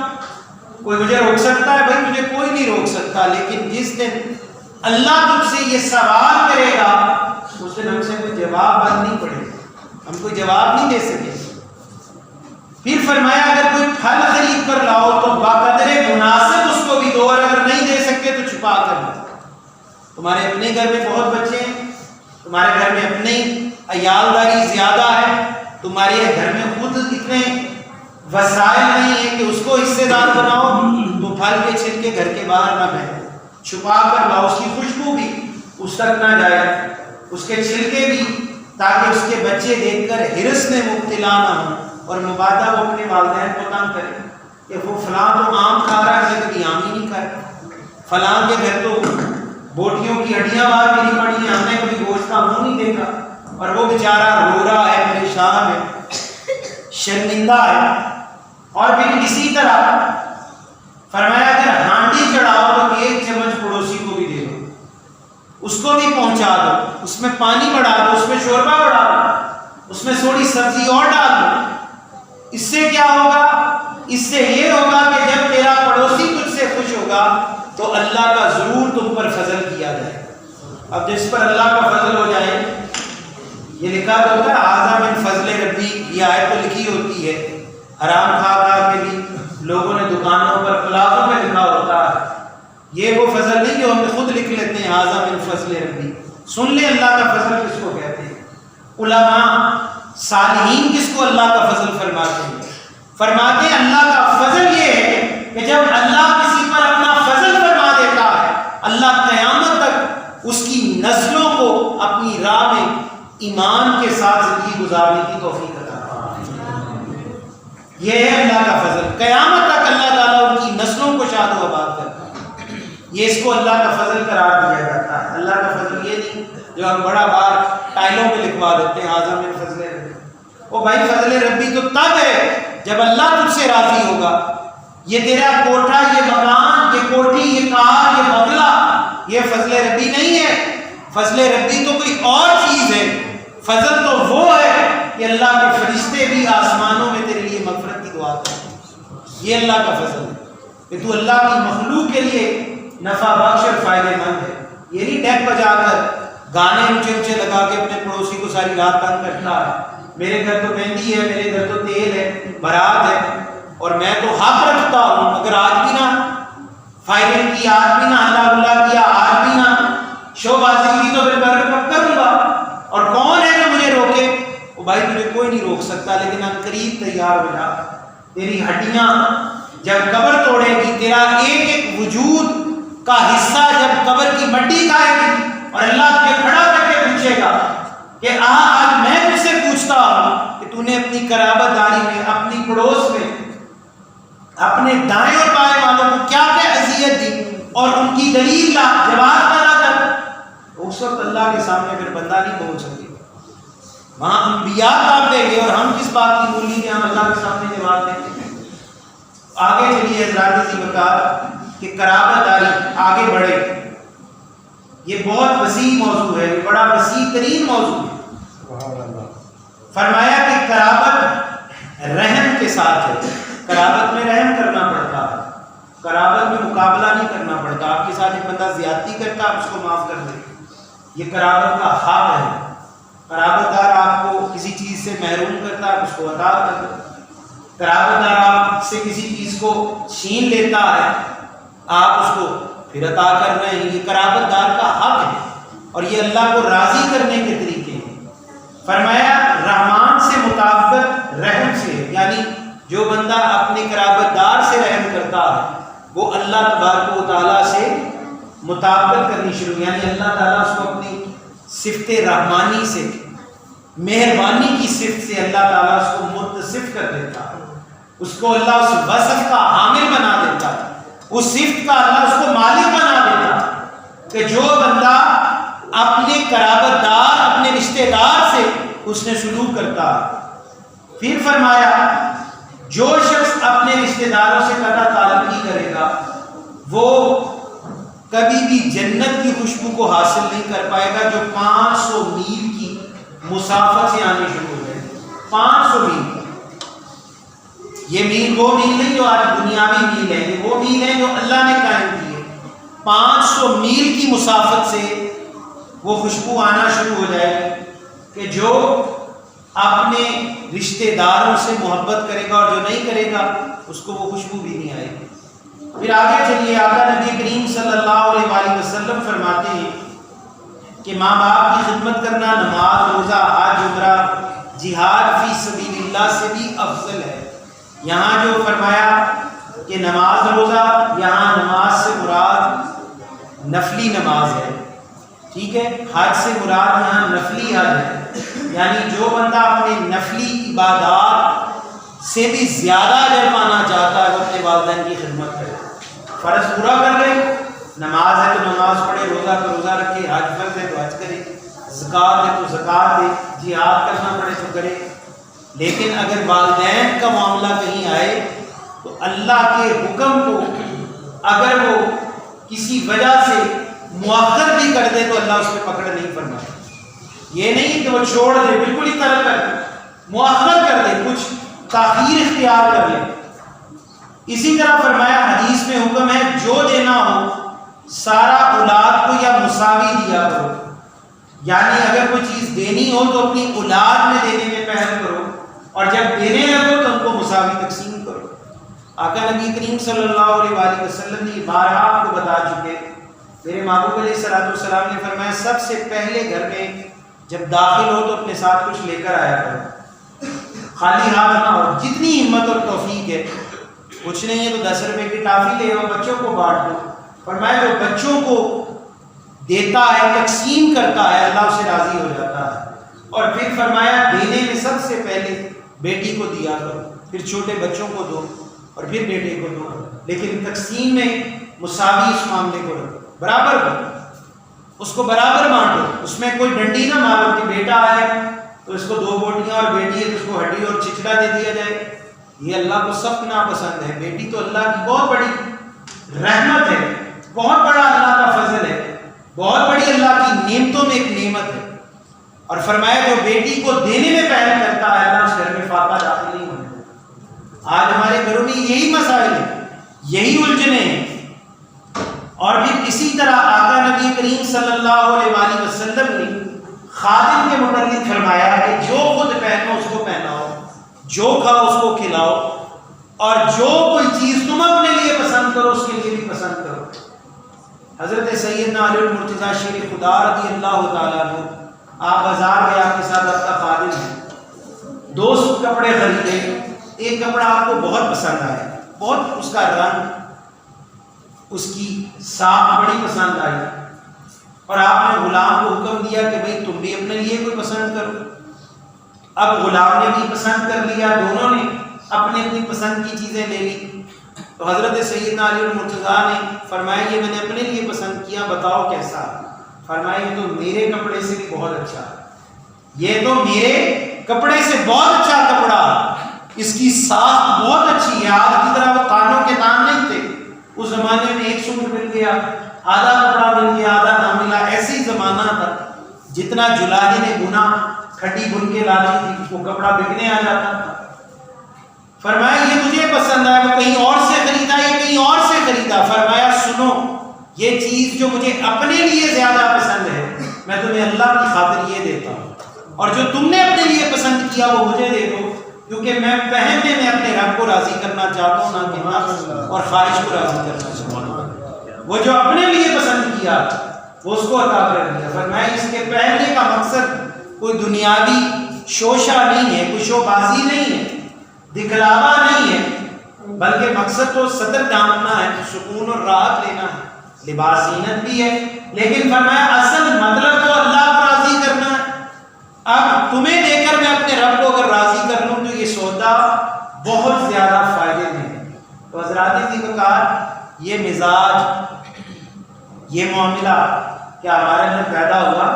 Speaker 1: کوئی مجھے روک سکتا ہے؟ بھائی مجھے کوئی نہیں روک سکتا. لیکن جس دن اللہ تم سے یہ سوال کرے گا اس دن ہم سے کوئی جواب بند نہیں پڑے گا, ہم کوئی جواب نہیں دے سکے. پھر فرمایا اگر کوئی پھل خرید کر لاؤ تو باقدر مناسب اس کو بھی دو, اور اگر نہیں دے سکتے تو چھپا کر دو. تمہارے اپنے گھر میں بہت بچے ہیں, تمہارے گھر میں اپنے عیالداری زیادہ ہے, تمہارے گھر میں خود اتنے وسائل نہیں ہے کہ اس کو حصے دار بناؤ, تو پھل کے چھلکے گھر کے باہر نہ بہن, چھپا کر لاؤ, اس کی خوشبو بھی اس تک نہ جائے, اس کے چھلکے بھی, تاکہ اس کے بچے دیکھ کر ہرس میں مبتلا نہ ہوں اور مبادہ وہ اپنے والدین کو تنگ کرے کہ وہ فلاں تو آم کھا رہا ہے, کبھی آم ہی نہیں کھایا, فلاں کے گھر تو بوٹیوں کی ہڈیاں باہر گری پڑی ہیں, ہم نے کبھی گوشت کا منہ نہیں دیکھا, اور وہ بیچارہ رو رہا ہے, پریشان ہے, شرمندہ ہے. اور پھر اسی طرح فرمایا اگر ہانڈی چڑھاؤ تو ایک چمچ پڑوسی کو بھی دے دو, اس کو بھی پہنچا دو, اس میں پانی بڑھا دو, اس میں شوربہ بڑھا دو, اس میں تھوڑی سبزی اور ڈال دو. اس سے کیا ہوگا؟ اس سے یہ ہوگا کہ جب تیرا پڑوسی تجھ سے خوش ہوگا تو اللہ کا ضرور تم پر فضل کیا جائے. اب جس پر اللہ کا فضل ہو جائے, یہ لکھا تو ہوتا ہے ھذا من فضل ربی, یہ آیت تو لکھی ہوتی ہے, حرام کھا کھا کے بھی لوگوں نے دکانوں پر پلازوں میں لکھا ہوتا ہے. یہ وہ فضل نہیں جو ہم خود لکھ لیتے ہیں ھذا من فضل ربی. سن لے اللہ کا فضل کس کو کہتے ہیں. علماء صالحین کس کو اللہ کا فضل فرماتے ہیں؟ فرماتے ہیں اللہ کا فضل یہ ہے کہ جب اللہ کسی پر اپنا فضل فرما دیتا ہے, اللہ قیامت تک اس کی نسلوں کو اپنی راہ میں ایمان کے ساتھ زندگی گزارنے کی توفیق عطا فرماتا ہے. یہ ہے اللہ کا فضل. قیامت تک اللہ تعالیٰ ان کی نسلوں کو شاد و آباد کرتا ہے. یہ اس کو اللہ کا فضل قرار دیا جاتا ہے. اللہ کا فضل یہ نہیں جو ہم بڑا بار ٹائلوں پہ لکھوا دیتے ہیں ھذا من فضل ربی. او بھائی فضل ربی تو تب ہے جب اللہ تجھ سے راضی ہوگا. یہ تیرا کوٹھا، یہ مکان، یہ کوٹھی، یہ کار، یہ بنگلہ، یہ فضل ربی نہیں ہے. فضل ربی تو کوئی اور چیز ہے. فضل تو وہ ہے کہ اللہ کے فرشتے بھی آسمانوں میں تیرے لیے مغفرت کی دعا کرتے ہیں. یہ اللہ کا فضل ہے کہ تو اللہ کی مخلوق کے لیے نفع بخش اور فائدہ مند ہے. یہ نہیں ڈیک بجا کر گانے اونچے اونچے لگا کے اپنے پڑوسی کو ساری رات تنگ کرتا ہے. میرے گھر تو مہندی ہے، میرے گھر تو تیل ہے، بارات ہے، اور میں تو حق رکھتا ہوں. اگر آج بھی نہ فائرنگ کی، آج بھی نہ ہلا گلا کیا، آج بھی نہ شو بازی کی، تو پھر کب کروں گا؟ اور کون ہے جو مجھے روکے؟ وہ بھائی تجھے کوئی نہیں روک سکتا، لیکن ان قریب تیار ہو جا. تیری ہڈیاں جب قبر توڑے گی، تیرا ایک ایک وجود کا حصہ جب قبر کی مٹی کھائے گی، اور اللہ تجھے کھڑا کر کے پوچھے گا کہ آج میں تجھ سے پوچھتا ہوں کہ تو نے اپنی قرابت داری میں، اپنی پڑوس میں، اپنے دائیں اور بائیں والوں کو کیا کیا اذیت دی، اور ان کی دلیل لا، جواب پیدا کر. اس وقت اللہ کے سامنے پھر بندہ نہیں پہنچ سکے. وہاں انبیاء کام دیں گے، اور ہم کس بات کی مولی کہ ہم اللہ کے سامنے جواب دیں گے. آگے چلیے حضرات ذی وقار کہ قرابت داری آگے بڑھے. یہ بہت وسیع موضوع ہے، یہ بڑا وسیع ترین موضوع ہے. فرمایا کہ قرابت رحم کے ساتھ ہے. قرابت میں رحم کرنا پڑتا ہے، قرابت میں مقابلہ نہیں کرنا پڑتا. آپ کے ساتھ ایک بندہ زیادتی کرتا ہے، آپ اس کو معاف کر دیں. یہ قرابت کا حق ہے. قرابت دار آپ کو کسی چیز سے محروم کرتا ہے، آپ اس کو عطا کر دیں. قرابت دار آپ سے کسی چیز کو چھین لیتا ہے، آپ اس کو پھر عطا کر رہے ہیں. یہ قرابت دار کا حق ہے، اور یہ اللہ کو راضی کرنے کے طریقے ہیں. فرمایا رحمان سے مطابقت رحم سے، یعنی جو بندہ اپنے قرابت دار سے رحم کرتا ہے وہ اللہ تبارک و تعالیٰ سے مطابقت کرنی شروع، یعنی اللہ تعالیٰ اس کو اپنی صفت رحمانی سے، مہربانی کی صفت سے اللہ تعالیٰ اس کو متصف کر دیتا ہے. اس کو اللہ اس وصف کا حامل بنا دیتا ہے، اس صفت کا اللہ اس کو مالک بنا دیتا ہے کہ جو بندہ اپنے قرابت دار، اپنے رشتہ دار سے اس نے سلوک کرتا ہے. پھر فرمایا جو شخص اپنے رشتہ داروں سے قطع تعلقی کرے گا وہ کبھی بھی جنت کی خوشبو کو حاصل نہیں کر پائے گا، جو 500 میل کی مسافت سے آنے شروع ہو گئے. 500 میل. یہ میل وہ میل نہیں جو آج دنیاوی میل ہے، یہ وہ میل ہے جو اللہ نے قائم کی ہے. 500 میل کی مسافت سے وہ خوشبو آنا شروع ہو جائے گی کہ جو اپنے رشتہ داروں سے محبت کرے گا، اور جو نہیں کرے گا اس کو وہ خوشبو بھی نہیں آئے گی. پھر آگے چلیے، آقا نبی کریم صلی اللہ علیہ وآلہ وسلم فرماتے ہیں کہ ماں باپ کی خدمت کرنا نماز، روزہ، حج، عمرہ، جہاد فی سبیل اللہ سے بھی افضل ہے. یہاں جو فرمایا کہ نماز روزہ، یہاں نماز سے مراد نفلی نماز ہے، ٹھیک ہے. حج سے مراد یہاں نفلی حج ہے، یعنی جو بندہ اپنے نفلی عبادات سے بھی زیادہ اجر پانا چاہتا ہے وہ اپنے والدین کی خدمت کرے. فرض پورا کر لے، نماز ہے تو نماز پڑھے، روزہ تو روزہ رکھے، حج فرض ہے تو حج کرے، زکوٰۃ ہے تو زکوٰۃ دے، جہاد کرنا پڑے تو کرے. لیکن اگر والدین کا معاملہ کہیں آئے تو اللہ کے حکم کو اگر وہ کسی وجہ سے مؤخر بھی کر دے تو اللہ اس پہ پکڑ نہیں فرماتا. یہ نہیں کہ وہ چھوڑ دے، بالکل ہی ترک کر دے، مؤخر کر دے، کچھ تاخیر اختیار کر لے. اسی طرح فرمایا حدیث میں حکم ہے جو دینا ہو سارا اولاد کو یا مساوی دیا کرو، یعنی اگر کوئی چیز دینی ہو تو اپنی اولاد میں دینے میں پہل کرو، اور جب دینے لگو تو ان کو مساوی تقسیم کرو. آقا نبی کریم صلی اللہ علیہ وآلہ وسلم نے بارہا آپ کو بتا چکے. میرے محبوب علیہ الصلوۃ والسلام نے فرمایا سب سے پہلے گھر میں جب داخل ہو تو اپنے ساتھ کچھ لے کر آیا کرو، خالی ہاتھ نہ ہو. جتنی ہمت اور توفیق ہے، کچھ نہیں ہے تو 10 روپے کی ٹافی لے آؤ، بچوں کو بانٹ دو. فرمایا جو بچوں کو دیتا ہے، تقسیم کرتا ہے، اللہ اس سے راضی ہو جاتا ہے. اور پھر فرمایا دینے میں سب سے پہلے بیٹی کو دیا کرو، پھر چھوٹے بچوں کو دو، اور پھر بیٹے کو دو. لیکن تقسیم میں مساوی اس معاملے کو رکھو، برابر کرو، اس کو برابر بانٹو. اس میں کوئی ڈنڈی نہ مارو کہ بیٹا ہے تو اس کو 2 بوٹیاں اور بیٹی ہے تو اس کو ہڈی اور چچڑا دے دیا جائے، یہ اللہ کو سخت ناپسند ہے۔ بیٹی تو اللہ کی بہت بڑی رحمت ہے، بہت بڑا اللہ کا فضل ہے، بہت بڑی اللہ کی نعمتوں میں ایک نعمت ہے۔ اور فرمایا جو بیٹی کو دینے میں پہل کرتا ہے اللہ اس گھر میں فاقہ داخل نہیں ہونے دیتا۔ آج ہمارے گھروں میں یہی مسائل ہیں، یہی الجھنیں ہیں۔ اور پھر اسی طرح آقا نبی کریم صلی اللہ علیہ وآلہ وسلم نے خادم کے متعلق فرمایا کہ جو خود پہنو اس کو پہناؤ، جو کھاؤ اس کو کھلاؤ، اور جو کوئی چیز تم اپنے لیے پسند کرو اس کے لیے بھی پسند کرو۔ حضرت سیدنا علی المرتضیٰ شیر خدا رضی اللہ تعالیٰ عنہ، آپ بازار گئے، آپ کے ساتھ آپ کا خادم ہے، 2 کپڑے خریدے، ایک کپڑا آپ کو بہت پسند آیا، بہت اس کا رنگ، اس کی ساکھ بڑی پسند آئی، اور آپ نے غلام کو حکم دیا کہ بھئی تم بھی اپنے لیے کوئی پسند کرو۔ اب غلام نے بھی پسند کر لیا، دونوں نے اپنی اپنی پسند کی چیزیں لے لی۔ تو حضرت سیدنا علی المرتضیٰ نے فرمایا یہ میں نے اپنے لیے پسند کیا، بتاؤ کیسا؟ فرمایا یہ تو میرے کپڑے سے بھی بہت اچھا، یہ تو میرے کپڑے سے بہت اچھا کپڑا، اس کی ساخت بہت اچھی ہے، آج کی طرح وہ کانوں کے تان نہیں تھے، اس زمانے میں ایک سوٹ مل گیا، آدھا کپڑا مل گیا، آدھا نہ ملا، ایسے ہی زمانہ تھا۔ جتنا جلالی نے بنا کھٹی بن کے لاتی تھی وہ کپڑا بکنے آ جاتا تھا۔ فرمایا یہ مجھے پسند آیا، میں کہیں اور سے خریدا، یہ کہیں اور سے خریدا۔ فرمایا سنو، یہ چیز جو مجھے اپنے لیے زیادہ پسند ہے میں تمہیں اللہ کی خاطر یہ دیتا ہوں، اور جو تم نے اپنے لیے پسند کیا وہ مجھے دے دو، کیونکہ میں پہننے میں اپنے رب کو راضی کرنا چاہتا ہوں، نہ کہ نفس اور خواہش کو راضی کرنا چاہتا ہوں۔ وہ جو اپنے لیے پسند کیا وہ اس کو عطا کر دیا۔ فرمایا اس کے پہننے کا مقصد کوئی دنیاوی شوشہ نہیں ہے، کوئی شو بازی نہیں ہے، دکھلاوا نہیں ہے، بلکہ مقصد تو صدر ڈھانپنا ہے، سکون اور راحت لینا ہے، لباس زینت بھی ہے، لیکن فرمایا اصل مطلب تو اللہ کو راضی کرنا ہے۔ اب تمہیں دے کر میں اپنے رب کو اگر راضی کر لوں تو یہ سودا بہت زیادہ فائدے میں ہے۔ تو حضرات جی وقار یہ مزاج، یہ معاملہ کیا ہمارے اندر پیدا ہوا؟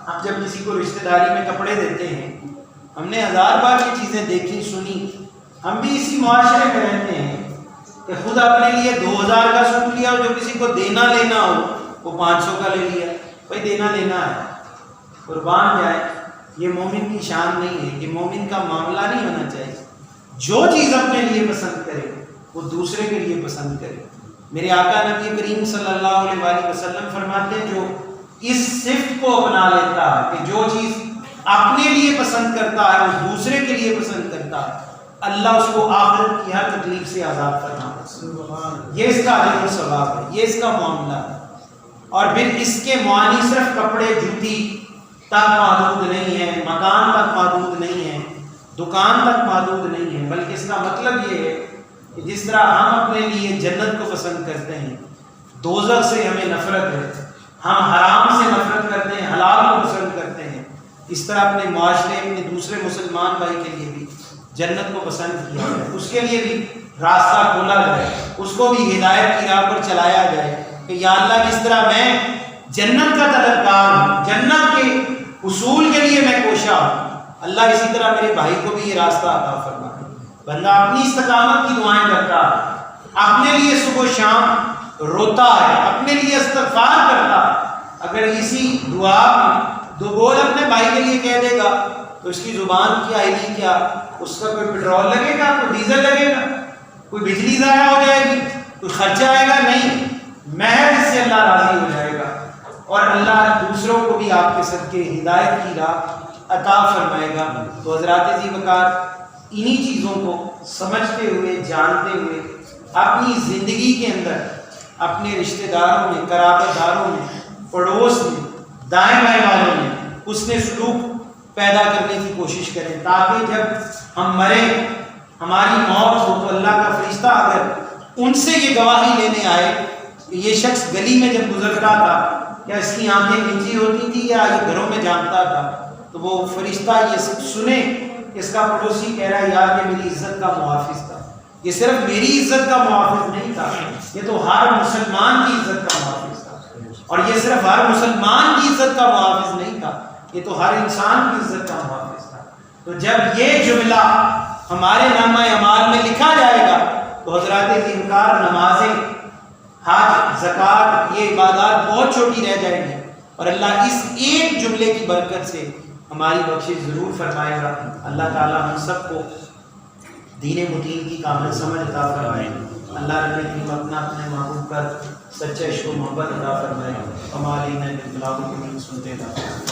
Speaker 1: ہم جب کسی کو رشتہ داری میں کپڑے دیتے ہیں، ہم نے 1000 بار یہ چیزیں دیکھی سنی، ہم بھی اسی معاشرے میں رہتے ہیں کہ خود اپنے لیے 2000 کا سوٹ لیا، اور جو کسی کو دینا لینا ہو وہ 500 کا لے لیا، بھائی دینا لینا ہے، قربان جائے۔ یہ مومن کی شان نہیں ہے، یہ مومن کا معاملہ نہیں ہونا چاہیے۔ جو چیز اپنے لیے پسند کرے وہ دوسرے کے لیے پسند کرے۔ میرے آقا نبی کریم صلی اللہ علیہ وآلہ وسلم فرماتے ہیں جو اس صفت کو اپنا لیتا ہے کہ جو چیز اپنے لیے پسند کرتا ہے وہ دوسرے کے لیے پسند کرتا ہے، اللہ اس کو آخرت کی ہر تکلیف سے آزاد فرماتا ہے۔ یہ اس کا اجر و ثواب ہے، یہ اس کا معاملہ ہے۔ اور پھر اس کے معانی صرف کپڑے جوتی تک محدود نہیں ہے، مکان تک محدود نہیں ہے، دکان تک محدود نہیں ہے، بلکہ اس کا مطلب یہ ہے کہ جس طرح ہم اپنے لیے جنت کو پسند کرتے ہیں، دوزخ سے ہمیں نفرت ہے، ہم حرام سے نفرت کرتے ہیں، حلال کو پسند کرتے ہیں، اس طرح اپنے معاشرے اپنے دوسرے مسلمان بھائی کے لیے بھی جنت کو پسند کیا جائے، اس کے لیے بھی راستہ کھولا جائے، اس کو بھی ہدایت کی راہ پر چلایا جائے کہ یا اللہ جس طرح میں جنت کا طلبگار ہوں، جنت کے حصول کے لیے میں کوشاں ہوں، اللہ اسی طرح میرے بھائی کو بھی یہ راستہ عطا فرمائے۔ بندہ اپنی استقامت کی دعائیں کرتا ہے، اپنے لیے صبح و شام روتا ہے، اپنے لیے استغفار کرتا ہے، اگر اسی دعا میں 2 بول اپنے بھائی کے لیے کہہ دے گا تو اس کی زبان کی آئیڈی کیا، اس کا کوئی پیٹرول لگے گا، کوئی ڈیزل لگے گا، کوئی بجلی ضائع ہو جائے گی، کوئی خرچہ آئے گا؟ نہیں، محض اس سے اللہ راضی ہو جائے گا، اور اللہ دوسروں کو بھی آپ کے صدقے ہدایت کی راہ عطا فرمائے گا۔ تو حضرات ذی وقار انہی چیزوں کو سمجھتے ہوئے جانتے ہوئے اپنی زندگی کے اندر اپنے رشتہ داروں میں، قرابت داروں میں، پڑوس میں، دائیں بائیں والوں میں حسن سلوک پیدا کرنے کی کوشش کریں، تاکہ جب ہم مریں، ہماری موت ہو تو اللہ کا فرشتہ اگر ان سے یہ گواہی لینے آئے کہ یہ شخص گلی میں جب گزرتا تھا کیا اس کی آنکھیں نیچی ہوتی تھی یا یہ گھروں میں جانتا تھا، تو وہ فرشتہ یہ سنے اس کا پڑوسی کہہ رہا ہے یار یہ میری عزت کا محافظ تھا، یہ صرف میری عزت کا محافظ نہیں تھا، یہ تو ہر مسلمان کی عزت کا محافظ تھا، اور یہ صرف ہر مسلمان کی عزت کا محافظ نہیں تھا، یہ تو ہر انسان کی عزت کا محافظ تھا۔ تو جب یہ جملہ ہمارے نامہ اعمال میں لکھا جائے گا تو حضرات انکار نمازیں، حج، زکوٰۃ، یہ عبادات بہت چھوٹی رہ جائیں گی، اور اللہ اس ایک جملے کی برکت سے ہماری بخشش ضرور فرمائے گا۔ اللہ تعالیٰ ہم سب کو دین متین کی کامل سمجھ عطا فرمائے، اللہ رب العالمین اپنا اپنے محبوب پر سچا عشق و محبت عطا فرمائے، ہمارے نئے بلاغوں کو سنتے رہا۔